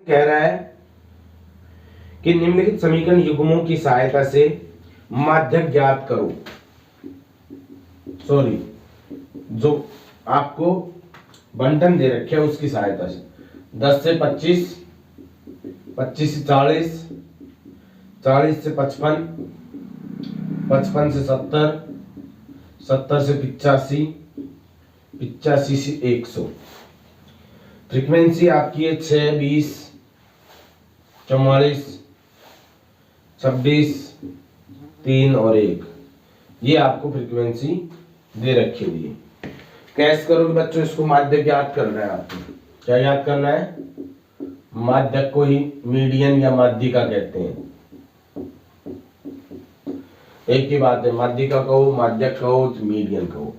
कह रहा है कि निम्नलिखित समीकरण युग्मों की सहायता से माध्यक ज्ञात करो। सॉरी, जो आपको बंटन दे रखे है उसकी सहायता से 10 से 25, 25 से 40, 40 से 55, 55 से 70, 70 से 85, 85 से 100। फ्रीक्वेंसी आपकी है 6, 20, 44, 26, 3 और 1। ये आपको फ्रीक्वेंसी दे रखी हुई है। कैसे करोगे बच्चों? इसको माध्यक याद करना है आपको। क्या याद करना है? माध्यक को ही मीडियन या माध्यिका कहते हैं। एक ही बात है, माध्यिका कहो, माध्यक कहो, मीडियन कहो।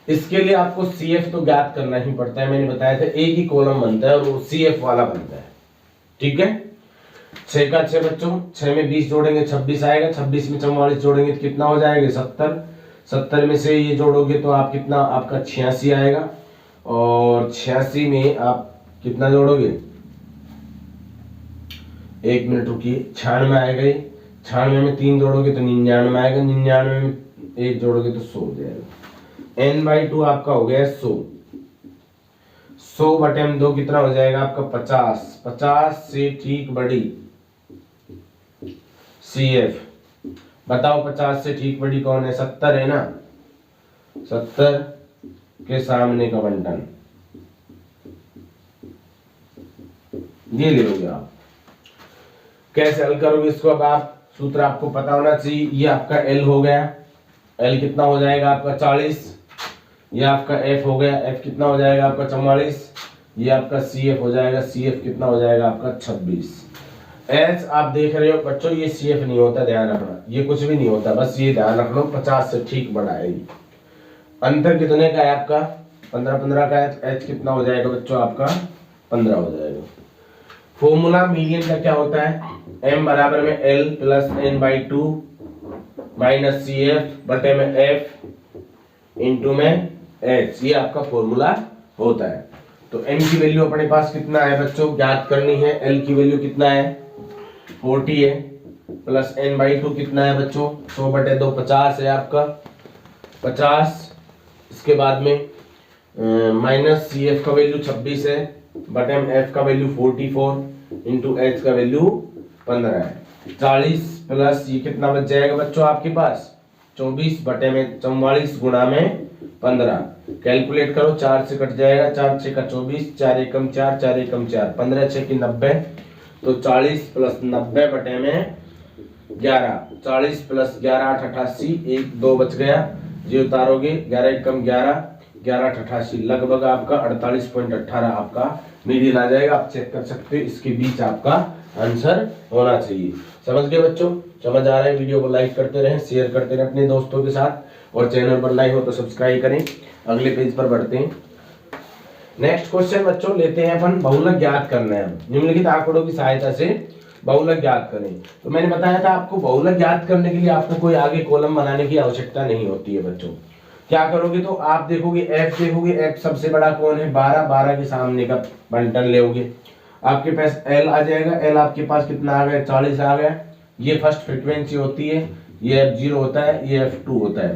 इसके लिए आपको CF तो ज्ञात करना ही पड़ता है। मैंने बताया था एक ही कॉलम बनता है और वो CF वाला बनता है। ठीक है, 6 का 6 बच्चों, 6 में 20 जोड़ेंगे 26 आएगा, 26 में 44 जोड़ेंगे तो कितना हो जाएगा? 70। 70 में से ये जोड़ोगे तो आप कितना, आपका 86 आएगा। और 86 में आप कितना जोड़ोगे? 1 मिनट रुकिए, 96 आएगा। 96 में 3 जोड़ोगे तो 99 आएगा। 99 में 1 जोड़ोगे तो 100 हो जाएगा। n/2 आपका हो गया 100। 100 बटे में 2 कितना हो जाएगा आपका? 50। 50 से ठीक बड़ी CF। बताओ 50 से ठीक बड़ी कौन है? 70 है ना। 70 के सामने का बंटन ये ले लोगे आप। कैसे हल करोगे इसको? अब आप सूत्र आपको पता होना चाहिए। ये आपका L हो गया। L कितना हो जाएगा आपका? 40। ये आपका F हो गया। F कितना हो जाएगा आपका? 44। ये आपका CF हो जाएगा। CF कितना हो जाएगा आपका? 26। H आप देख रहे हो बच्चों, ये CF नहीं होता, ध्यान रखना। ये कुछ भी नहीं होता, बस ये ध्यान रख लो 50 से ठीक बड़ा है। अंतर कितने का है आपका? 15 15 का है। H कितना हो जाएगा बच्चों आपका? 15 हो जाएगा। फॉर्मूला मीडियन का क्या होता है? M बराबर में L plus n/2 minus CF बटे में F इंटू में H। ये आपका फॉर्मूला होता है। तो M की वैल्यू अपने पास कितना है बच्चों? ज्ञात करनी है। L की वैल्यू कितना है? 40 है। प्लस n/2 कितना है बच्चों? 100 बटे 2 50 है आपका। 50। इसके बाद में माइनस CF का वैल्यू 26 है बटे में F का वैल्यू 44 इंटू H का वैल्यू 15 है। 40 प्लस ये कितना बच जाएगा बच्चों आपके पास? 24 बटे में 44 गुणा में 15। कैलकुलेट करो, 4 से कट जाएगा। 4 6 का 24, 4 एकम 4, 4 एकम 4, 15 6 की 90। तो 40 प्लस 90 बटे में 11। 40 प्लस 11 8 88, 1 2 बच गया। ये उतारोगे, 11 एकम 11, 11 8 88, लगभग आपका 48.18 आपका मीडियन आ जाएगा। आप चेक कर सकते हो, इसके बीच आपका आंसर होना चाहिए। समझ गए बच्चों? समझ आ रहा है? वीडियो को लाइक करते रहें, शेयर करते रहें अपने दोस्तों के साथ, और चैनल पर नए हो तो सब्सक्राइब करें। अगले पेज पर बढ़ते हैं। नेक्स्ट क्वेश्चन बच्चों लेते हैं अपन। बहुलक ज्ञात करना है। निम्नलिखित आंकड़ों की सहायता से बहुलक ज्ञात करें। तो मैंने बताया था आपको, बहुलक ज्ञात करने के लिए आपको कोई आगे कॉलम बनाने की आवश्यकता नहीं होती है बच्चों। क्या करोगे तो आप देखोगे F, देखोगे F सबसे बड़ा कौन है? 12। 12 के सामने का बंटन लेओगे, आपके पास L आ जाएगा। L आपके पास कितना आ गया? 40 आ गया। ये फर्स्ट फ्रीक्वेंसी होती है। ये F0 होता है, ये F2 होता है।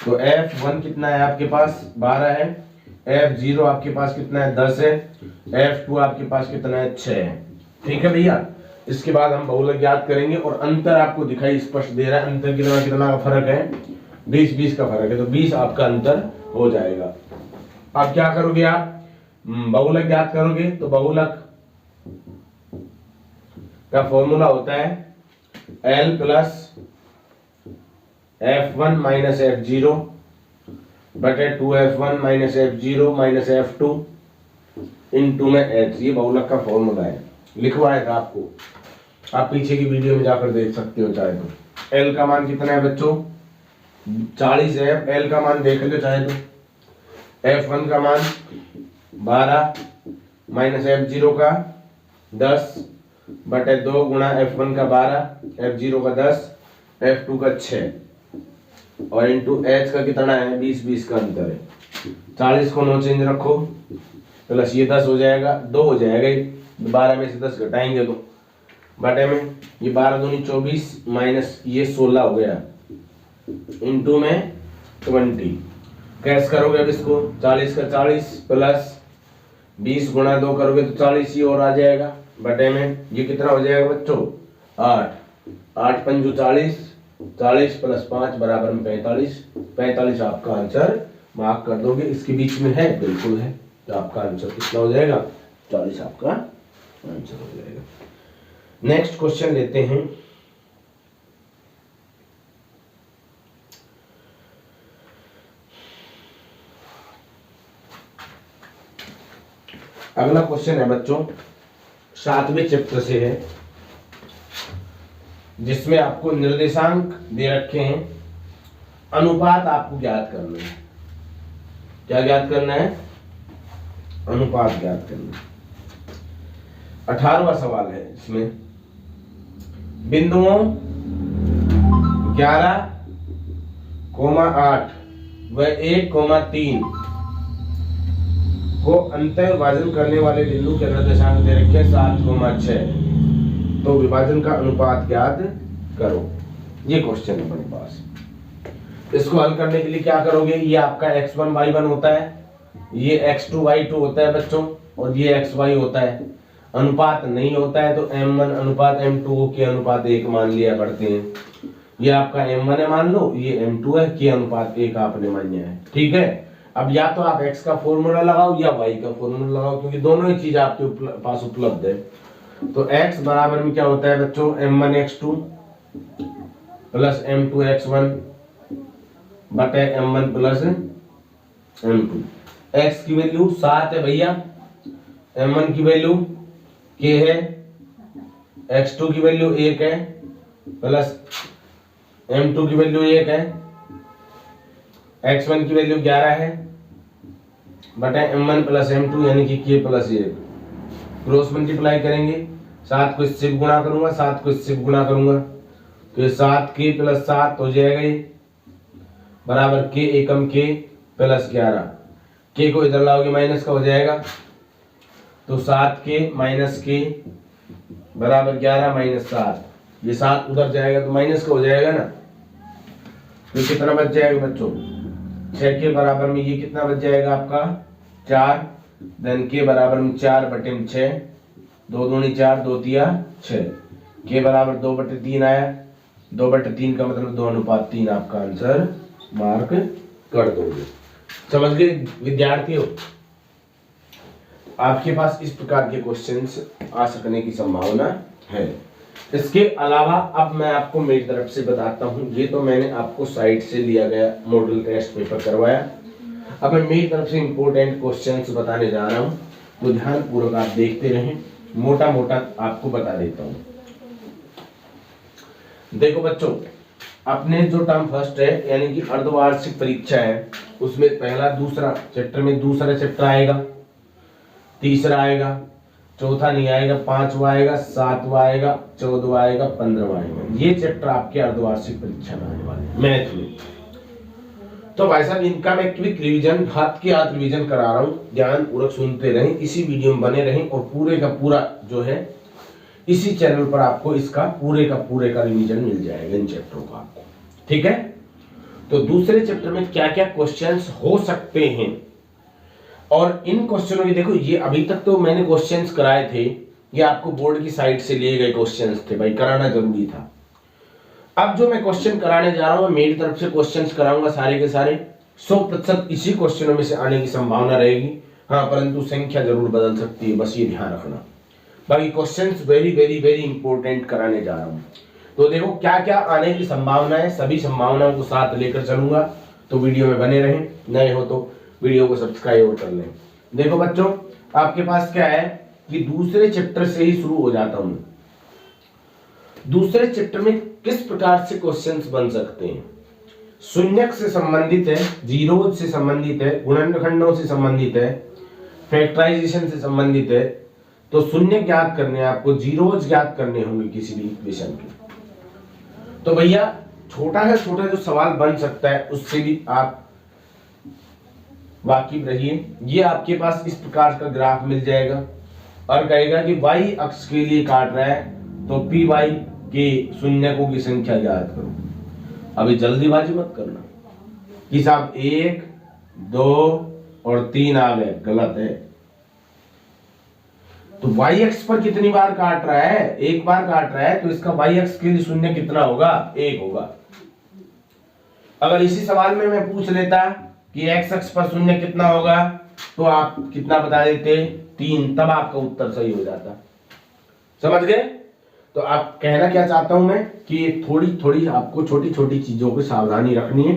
तो F1 कितना है आपके पास? 12 है। F0 आपके पास कितना है? 10 है। F2 आपके पास कितना है? 6 है। ठीक है भैया। इसके बाद हम बहुलक ज्ञात करेंगे और अंतर आपको दिखाई स्पष्ट दे रहा है। अंतर कितना कितना का फर्क है? 20 का फर्क है। तो 20 आपका अंतर हो जाएगा। अब क्या करोगे आप? बहुलक ज्ञात करोगे तो बहुलक का फॉर्मूला होता है L plus F1 minus F0 बटे 2F1 minus F0 minus F2 into में H। ये बहुलक का फॉर्मूला है, लिखवाया था आपको। आप पीछे की वीडियो में जाकर देख सकते हो चाहे तो। L का मान कितना है बच्चों? 40 है। L का मान देख लो चाहे तो। F1 का मान 12 माइनस F0 का 10 बटे 2 गुणा F1 का 12, F0 का 10, F2 का 6 और इंटू H का कितना है? 20 का अंतर है। 40 को नो चेंज रखो, प्लस ये 10 हो जाएगा, 2 हो जाएगा। 12 में से 10 घटाएंगे तो बटे में ये 12 दूनी 24 माइनस ये 16 हो गया इंटू में 20। कैश करोगे अब इसको 40 का 40 प्लस 20 गुणा 2 करोगे तो 40 ही और आ जाएगा बटे में ये कितना हो जाएगा बच्चों 8 पंजू 40 40 प्लस 5 बराबर में 45 आपका आंसर मार्क कर दोगे। इसके बीच में है बिल्कुल है तो आपका आंसर कितना हो जाएगा 40 आपका आंसर हो जाएगा। नेक्स्ट क्वेश्चन लेते हैं। अगला क्वेश्चन है बच्चों 7वें चैप्टर से है जिसमें आपको निर्देशांक दे रखे हैं, अनुपात आपको ज्ञात करना है। क्या ज्ञात करना है? अनुपात ज्ञात करना है। 18वां सवाल है इसमें बिंदुओं 11, 8 व 1, 3 को अंतर विभाजन करने वाले बिंदु के निर्देशांक दे रखे 7, 6 तो विभाजन का अनुपात ज्ञात करो। ये क्वेश्चन है अपने पास। इसको हल करने के लिए क्या करोगे? ये आपका x1 y1 होता है, ये x2 y2 होता है बच्चों और ये xy होता है। अनुपात नहीं होता है तो m1 अनुपात m2 के अनुपात 1 मान लिया करते हैं। ये आपका m1 है मान लो, ये m2 है, के अनुपात 1 आपने मान्या है। ठीक है, अब या तो आप x का फॉर्मूला लगाओ या y का फॉर्मूला लगाओ क्योंकि दोनों ही चीज आपके पास उपलब्ध है। तो x बराबर में क्या होता है बच्चों m1 x2 plus m2 x1 बटे m1 प्लस m2। x की वैल्यू 7 है भैया, m1 की वैल्यू k है, x2 की वैल्यू 1 है प्लस m2 की वैल्यू 1 है, x1 की वैल्यू 11 है बटे m1 प्लस m2 यानी कि k प्लस 1। क्रॉस मल्टीप्लाई करेंगे, 7 को इससे गुणा करूंगा, 7 को इससे गुणा करूंगा तो ये 7k प्लस 7 हो जाएगा ये बराबर k एकम k प्लस 11। k को इधर लाओगे माइनस का हो जाएगा तो 7k माइनस k बराबर 11 माइनस 7। ये 7 उधर जाएगा तो माइनस का हो जाएगा ना, तो कितना बच जाएगा बच्चों 6 के बराबर में ये कितना बच जाएगा आपका 4, देन के बराबर में 4 बटे 6, 2 दूनी 4, 2 तिया 6, के बराबर 2 बटे 3 आया, 2 बटे 3 का मतलब 2 अनुपात 3 आपका आंसर मार्क कर दोगे। समझ गए विद्यार्थियों? आपके पास इस प्रकार के क्वेश्चंस आ सकने की संभावना है। इसके अलावा अब मैं आपको मेरी तरफ से बताता हूं, ये तो मैंने आपको साइट से लिया गया मॉडल टेस्ट पेपर करवाया। अब मैं मेरी तरफ से इंपॉर्टेंट क्वेश्चंस बताने जा रहा हूं तो ध्यान पूर्वक आप देखते रहें, मोटा मोटा आपको बता देता हूं। देखो बच्चों, अपने जो टर्म फर्स्ट है यानी कि अर्धवार्षिक परीक्षा है उसमें पहला दूसरा चैप्टर में दूसरा चैप्टर आएगा, तीसरा आएगा, चौथा नहीं आएगा, 5वां आएगा, 7वां आएगा, 14वां आएगा, 15वां आएगा। ये चैप्टर आपके अर्धवार्षिक परीक्षा में आने वाले हैं मैथ में। तो भाई साहब इनका मैं क्विक रिवीजन हाथ के हाथ रिवीजन करा रहा हूँ, ध्यान पूर्वक सुनते रहें, इसी वीडियो में बने रहें और पूरे का पूरा जो है इसी चैनल पर आपको इसका पूरे का रिवीजन मिल जाएगा इन चैप्टरों का आपको। ठीक है, तो दूसरे चैप्टर में क्या क्या क्वेश्चंस हो सकते हैं और इन क्वेश्चनों की देखो, ये अभी तक तो मैंने क्वेश्चंस कराए थे, ये आपको बोर्ड की साइट से लिए गए क्वेश्चंस थे भाई, कराना जरूरी था। अब जो मैं क्वेश्चन कराने जा रहा हूं मेरी तरफ से क्वेश्चंस कराऊंगा सारे के सारे 100% इसी क्वेश्चनों में से आने की संभावना रहेगी। हाँ, परंतु संख्या जरूर बदल सकती है, बस ये ध्यान रखना। बाकी questions very very very important कराने जा रहा हूं। तो देखो क्या क्या आने की संभावना है, सभी संभावनाओं को साथ लेकर चलूंगा, तो वीडियो में बने रहें। नए हो तो वीडियो को सब्सक्राइब कर लें। देखो बच्चों, आपके पास क्या है कि दूसरे चैप्टर से ही शुरू हो जाता हूं। दूसरे चैप्टर में किस प्रकार से क्वेश्चंस बन सकते हैं? शून्यक से संबंधित है, जीरोज से संबंधित है, गुणनखंडों से संबंधित है, फैक्टराइजेशन से संबंधित है। तो शून्य ज्ञात करने हैं आपको, जीरोज ज्ञात करने होंगे किसी भी इक्वेशन के। तो भैया छोटा से छोटा जो सवाल बन सकता है उससे भी आप वाकिफ रहिए। ये आपके पास इस प्रकार का ग्राफ मिल जाएगा, और कहेगा कि वाई अक्ष के लिए काट रहा है तो पी वाई के शून्यकों की संख्या ज्ञात करो। अभी जल्दीबाजी मत करना कि साहब 1 2 और 3 आ गए, गलत है। तो वाई अक्ष पर कितनी बार काट रहा है? एक बार काट रहा है, तो इसका वाई अक्ष के लिए शून्य कितना होगा? 1 होगा। अगर इसी सवाल में मैं पूछ लेता कि एक्स अक्ष पर शून्य कितना होगा, तो आप कितना बता देते? 3, तब आपका उत्तर सही हो जाता। समझ गए? तो आप कहना क्या चाहता हूं मैं कि थोड़ी थोड़ी आपको छोटी छोटी चीजों की सावधानी रखनी है।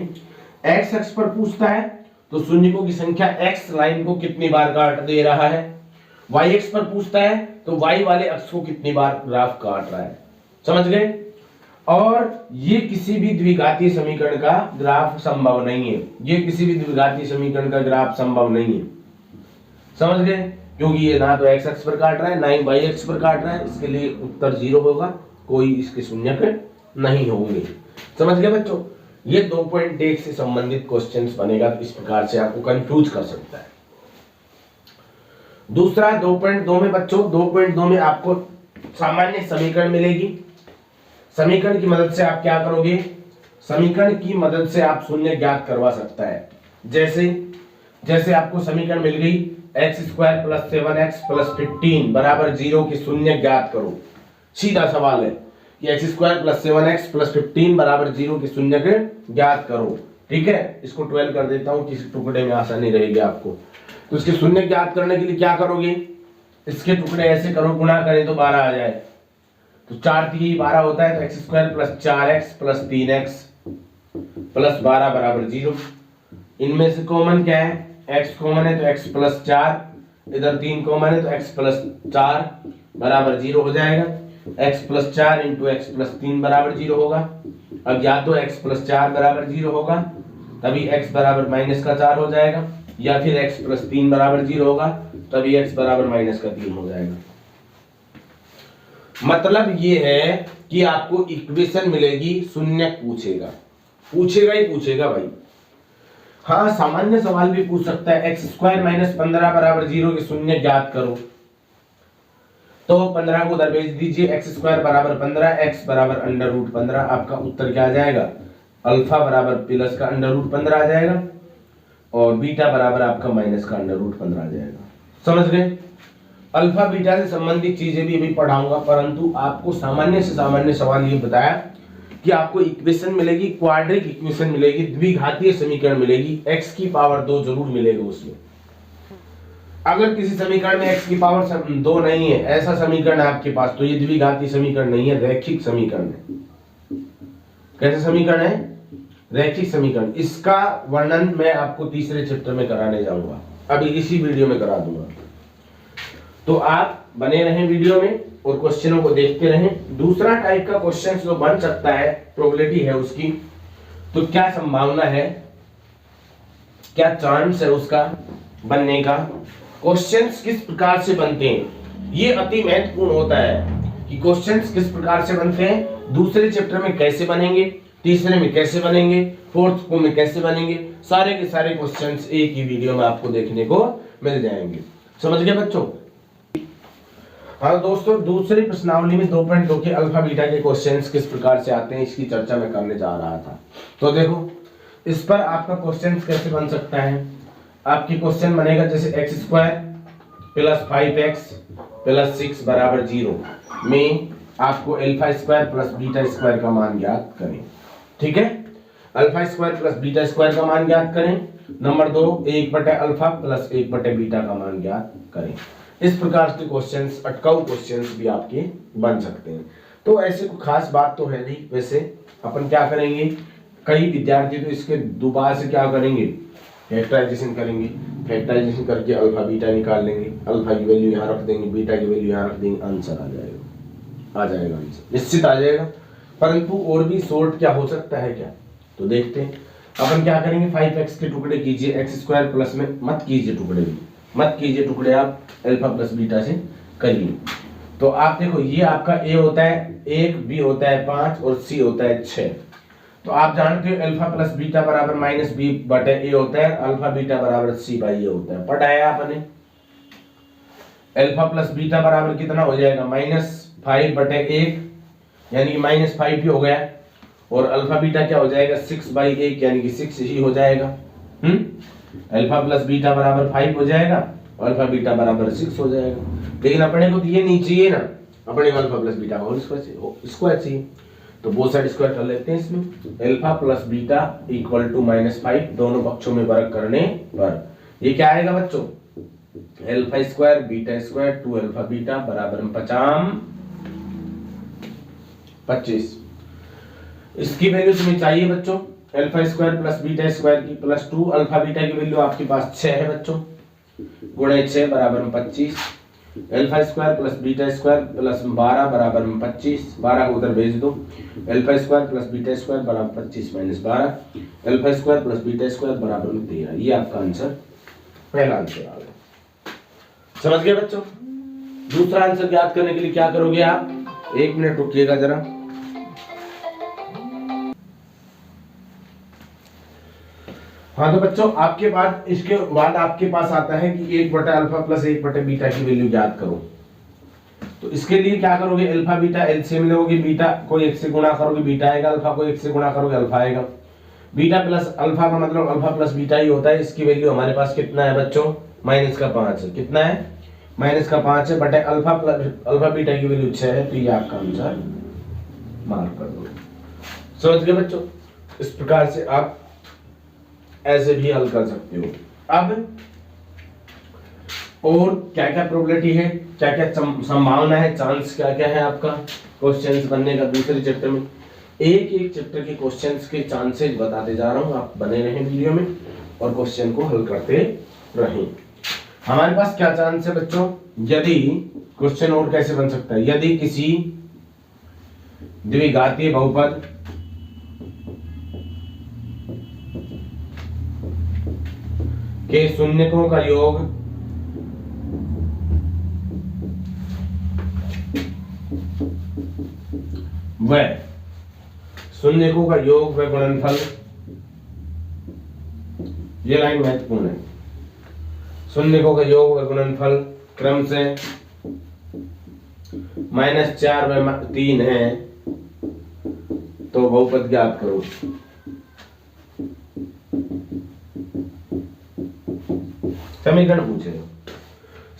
एक्स अक्ष पर पूछता है तो शून्यकों की संख्या एक्स लाइन को कितनी बार काट दे रहा है। वाई अक्ष पर पूछता है तो वाई वाले अक्ष को कितनी बार ग्राफ काट रहा है। समझ गए? और ये किसी भी द्विघातीय समीकरण का ग्राफ संभव नहीं है। ये किसी भी द्विघातीय समीकरण का ग्राफ संभव नहीं है। समझ गए? क्योंकि ये ना तो एक्स अक्ष पर काट रहा है, ना ही वाई अक्ष पर काट रहा है। इसके लिए उत्तर 0 होगा, कोई इसके शून्यक नहीं होंगे। समझ गए बच्चों? ये 2.1 से संबंधित क्वेश्चंस बनेगा, तो इस प्रकार से आपको कंफ्यूज कर सकता है। दूसरा 2.2 में बच्चों, 2.2 में आपको सामान्य समीकरण मिलेगी। समीकरण की मदद से आप क्या करोगे? समीकरण की मदद से आप शून्य ज्ञात करवा सकता है। जैसे आपको समीकरण मिल गई x² + 7x + 15 बराबर 0 की शून्य ज्ञात करो। सीधा सवाल है कि x² + 7x + 15 बराबर 0 की शून्य ज्ञात करो। ठीक है, इसको 12 कर देता हूं, किसी टुकड़े में आसानी रहेगी आपको। तो इसके शून्य ज्ञात करने के लिए क्या करोगे? इसके टुकड़े ऐसे करो, गुणा करें तो 12 आ जाए। तो 4 3 12 होता है, तो x² + 4x + 3x + 12 बराबर 0। इनमें से कॉमन क्या है? x कॉमन है तो x + 4, इधर 3 कॉमन है तो x + 4 बराबर 0 हो जाएगा। x + 4 × x + 3 बराबर 0 होगा। अब या तो x + 4 बराबर 0 होगा, तभी x बराबर -4 हो जाएगा, या फिर x + 3 बराबर 0 होगा, तभी x बराबर -3 हो जाएगा। मतलब ये है कि आपको इक्वेशन मिलेगी, शून्य पूछेगा ही पूछेगा भाई। हाँ, सामान्य सवाल भी पूछ सकता है, x² - 15 बराबर 0 की शून्य ज्ञात करो। तो 15 को दरबेज दीजिए, x² बराबर 15, x बराबर √15। आपका उत्तर क्या आ जाएगा? अल्फा बराबर प्लस का √15 आ जाएगा, और बीटा बराबर आपका माइनस का √15 आ जाएगा। समझ गए? अल्फा बीटा से संबंधित चीजें भी अभी पढ़ाऊंगा, परंतु आपको सामान्य से सामान्य सवाल ये बताया कि आपको इक्वेशन मिलेगी, क्वाड्रिक इक्वेशन मिलेगी, द्विघातीय समीकरण मिलेगी, x की पावर 2 जरूर मिलेगा उसमें। अगर किसी समीकरण में x की पावर 2 नहीं है, ऐसा समीकरण है आपके पास, तो ये द्विघातीय समीकरण नहीं है, रैखिक समीकरण है। कैसे समीकरण है? रैखिक समीकरण। इसका वर्णन मैं आपको तीसरे चैप्टर में कराने जाऊंगा, अभी इसी वीडियो में करा दूंगा। तो आप बने रहें वीडियो में और क्वेश्चनों को देखते रहें। दूसरा टाइप का क्वेश्चन जो बन सकता है, प्रोबेबिलिटी है उसकी, तो क्या संभावना है, क्या चांस है उसका बनने का, क्वेश्चंस किस प्रकार से बनते हैं, ये अति महत्वपूर्ण होता है कि क्वेश्चंस किस प्रकार से बनते हैं, दूसरे चैप्टर में कैसे बनेंगे, तीसरे में कैसे बनेंगे, फोर्थ में कैसे बनेंगे। सारे के सारे क्वेश्चंस एक ही वीडियो में आपको देखने को मिल जाएंगे। समझ गए बच्चों? हाँ दोस्तों, दूसरी प्रश्नावली में 2.2 के अल्फा बीटा के क्वेश्चंस किस प्रकार से आते हैं, इसकी चर्चा मैं करने जा रहा था। तो देखो, इस पर आपका क्वेश्चन कैसे बन सकता है। आपकी क्वेश्चन बनेगा जैसे x² + 5x + 6 बराबर 0 में आपको α² + β² का मान ज्ञात करें। ठीक है, α² + β² का मान ज्ञात करें। नंबर 2, 1/α + 1/β का मान ज्ञात करें। इस प्रकार के क्वेश्चंस, अटकाऊ क्वेश्चंस भी आपके बन सकते हैं। तो ऐसे कोई खास बात तो है नहीं। वैसे अपन क्या करेंगे, कई विद्यार्थी तो इसके दोबारा से क्या करेंगे, फैक्टराइजेशन करेंगे, फैक्टराइजेशन करके अल्फा बीटा निकाल लेंगे, अल्फा की वैल्यू यहाँ रख देंगे, बीटा की वैल्यू यहाँ रख देंगे, आंसर आ जाएगा आंसर निश्चित आ जाएगा। परंतु और भी शॉर्ट क्या हो सकता है क्या, तो देखते हैं। अपन क्या करेंगे, 5x के टुकड़े कीजिए, x² प्लस में मत कीजिए टुकड़े, आप अल्फा प्लस बीटा से करिए। तो आप देखो, ये आपका a होता है 1, b होता है 5 और c होता है 6। तो आप जानते हो अल्फा प्लस बीटा बराबर -b/a होता है, अल्फा बीटा बराबर c/a होता है। पढ़ाया आपने। अल्फा प्लस बीटा बराबर कितना हो जाएगा, -5/1 यानी कि -5 ही हो गया। और अल्फा बीटा क्या हो जाएगा, 6/1 यानी कि 6 ही हो जाएगा। अल्फा प्लस बीटा बराबर 5 हो जाएगा, अल्फा बीटा बराबर 6 हो जाएगा। लेकिन अपने को तो ये नहीं चाहिए ना, अपने को alpha plus beta whole square चाहिए। तो बोथ साइड स्क्वायर कर लेते हैं इसमें। Alpha plus beta equal to -5, दोनों पक्षों में वर्ग करने पर ये क्या आएगा बच्चों, alpha square beta square 2 alpha beta बराबर 25। इसकी वैल्यू तुम्हें चाहिए बच्चों, alpha square plus beta square की प्लस 2 अल्फा बीटा की वैल्यू आपके पास 6 है बच्चों, गुणे 6 बराबर 25। Alpha square plus beta square plus 12 बराबर 25, 12 को उधर भेज दो। Alpha square plus beta square बराबर 25 - 12, alpha square plus beta square बराबर 13। ये आपका आंसर, पहला आंसर आ गया। समझ गए बच्चों। दूसरा आंसर ज्ञात करने के लिए क्या करोगे आप, 1 मिनट रुकिएगा जरा। हाँ तो बच्चों आपके पास, इसके बाद आपके पास आता है कि 1/अल्फा प्लस 1/बीटा की वैल्यू ज्ञात करो। तो इसके लिए क्या करोगे, अल्फा बीटा एलसीएम लोगे, बीटा को 1 से गुणा करोगे बीटा आएगा, अल्फा को 1 से गुणा करोगे अल्फा आएगा। बीटा प्लस अल्फा का मतलब अल्फा प्लस बीटा ही होता है। इसकी वैल्यू हमारे पास कितना है बच्चों, -5 है। कितना है, -5 है, बटे अल्फा प्लस अल्फा बीटा की वैल्यू 6 है। तो ये आपका आंसर मार्क कर दो। समझ गए बच्चों। इस प्रकार से आप ऐसे भी हल कर सकते हो। अब और क्या क्या प्रोबेबिलिटी है, क्या क्या संभावना है, चांस क्या क्या है आपका क्वेश्चंस बनने का दूसरे चैप्टर में। एक एक चैप्टर के क्वेश्चंस के चांसेस बताते जा रहा हूं, आप बने रहें वीडियो में और क्वेश्चन को हल करते रहें। हमारे पास क्या चांस है बच्चों, यदि क्वेश्चन और कैसे बन सकता है, यदि किसी द्विघातीय बहुपद के शून्यकों का योग व शून्यकों का योग व गुणनफल, ये लाइन महत्वपूर्ण है, शून्यकों का योग व गुणनफल क्रम से -4 व 3 है, तो बहुपद ज्ञात करो। समीकरण पूछे,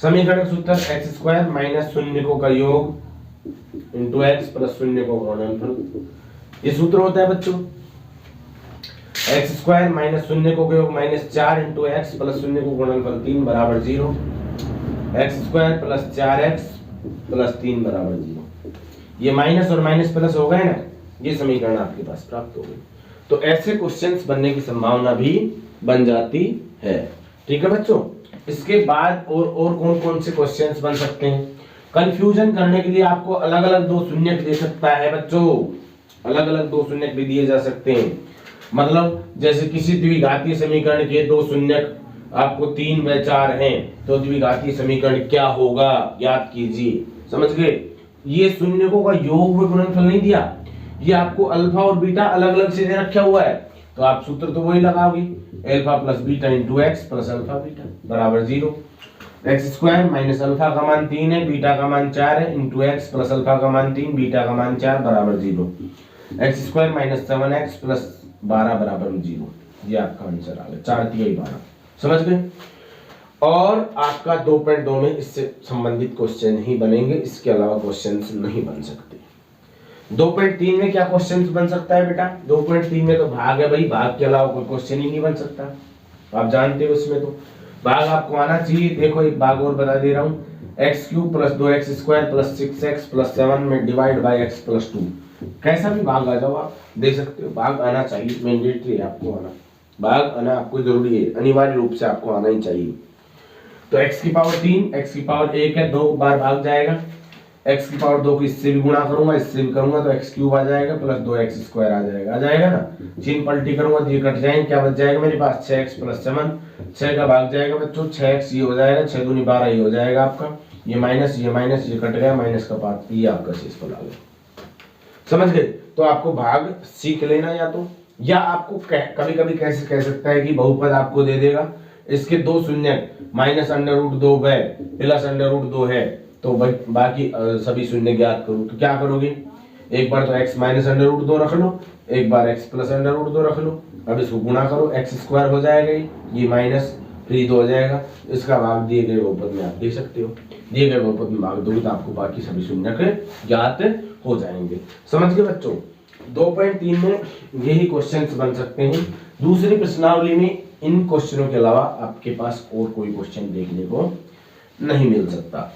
समीकरण का सूत्र x² माइनस शून्यकों का योग इंटू x प्लस शून्यकों का गुणनफल। ये सूत्र होता है बच्चों, x² माइनस शून्यकों का योग -4 इंटू x प्लस शून्यकों का गुणनफल 3 बराबर 0, x² प्लस 4x प्लस 3 बराबर 0। ये माइनस और माइनस प्लस हो गए ना, ये समीकरण आपके पास प्राप्त हो गई। तो ऐसे क्वेश्चंस बनने की संभावना भी बन जाती है। ठीक है बच्चों। इसके बाद और कौन कौन से क्वेश्चंस बन सकते हैं, कंफ्यूजन करने के लिए आपको अलग अलग 2 शून्यक दे सकता है बच्चों, अलग अलग 2 शून्यक भी दिए जा सकते हैं। मतलब जैसे किसी द्विघातीय समीकरण के 2 शून्यक आपको 3 व 4 हैं, तो द्विघातीय समीकरण क्या होगा याद कीजिए। समझ गए। ये शून्यकों का योग व गुणनफल नहीं दिया, ये आपको अल्फा और बीटा अलग अलग से दे रखा हुआ है, तो आप सूत्र तो वही लगाओगे, alpha plus beta into x plus alpha beta बराबर 0। x² माइनस अल्फा का मान 3 है, बीटा का मान 4 है, इंटू एक्स प्लस अल्फा का मान 3, बीटा का मान 4 बराबर 0। x² माइनस 7x प्लस 12 बराबर 0। ये आपका आंसर आ गया, 4 3 12। समझ गए। और आपका 2.2 में इससे संबंधित क्वेश्चन ही बनेंगे, इसके अलावा क्वेश्चंस नहीं बन सकते। 2.3 में क्या क्वेश्चंस बन सकता है बेटा, 2.3 में तो भाग है भाई, भाग के अलावा कोई क्वेश्चन ही नहीं बन सकता, आप जानते हो। इसमें तो भाग आपको आना चाहिए। देखो एक भाग और बता दे रहा हूँ, x³ plus 2x² plus 6x plus 7 में डिवाइड बाई x प्लस 2। कैसा भी भाग आ जाओ आप दे सकते हो, भाग आना चाहिए, मैंडेटरी है आपको आना, भाग आना आपको जरूरी है, अनिवार्य रूप से आपको आना ही चाहिए। तो x की पावर 3, x की पावर 1 है, 2 बार भाग जाएगा, x की पावर 2 को इससे भी गुणा करूंगा, इससे भी करूंगा, तो x³ आ जाएगा प्लस 2x² आ जाएगा ना। चिन्ह पलटी करूंगा तो ये कट जाएंगे, क्या बच जाएगा मेरे पास 6x प्लस 7, 6 का भाग जाएगा बच्चों, 6x ये हो जाएगा, 6 दूनी 12 ये हो जाएगा आपका, ये माइनस ये कट गया, माइनस का पार्ट, ये आपका शेषफल आ गया। समझ गए। तो आपको भाग सीख लेना, या तो या आपको कभी कभी कैसे कह सकता है कि बहुपद आपको दे देगा इसके दो शून्य माइनस अंडर रूट 2 गए, प्लस अंडर रूट 2 है, तो बाकी सभी शून्य ज्ञात करो। तो क्या करोगे, एक बार तो x माइनस अंडर रूट 2 रख लो, एक बार x प्लस अंडर रूट 2 रख लो। अब इसको गुणा करो, x स्क्वायर हो जाएगा, ये माइनस फिर 2 हो जाएगा। इसका भाग दिए गए बहुपद में आप देख सकते हो, दिए गए बहुपद में भाग दोगे तो आपको बाकी सभी शून्य के ज्ञात हो जाएंगे। समझ गए बच्चों? 2.3 में यही क्वेश्चंस बन सकते हैं। दूसरी प्रश्नावली में इन क्वेश्चनों के अलावा आपके पास और कोई क्वेश्चन देखने को नहीं मिल सकता।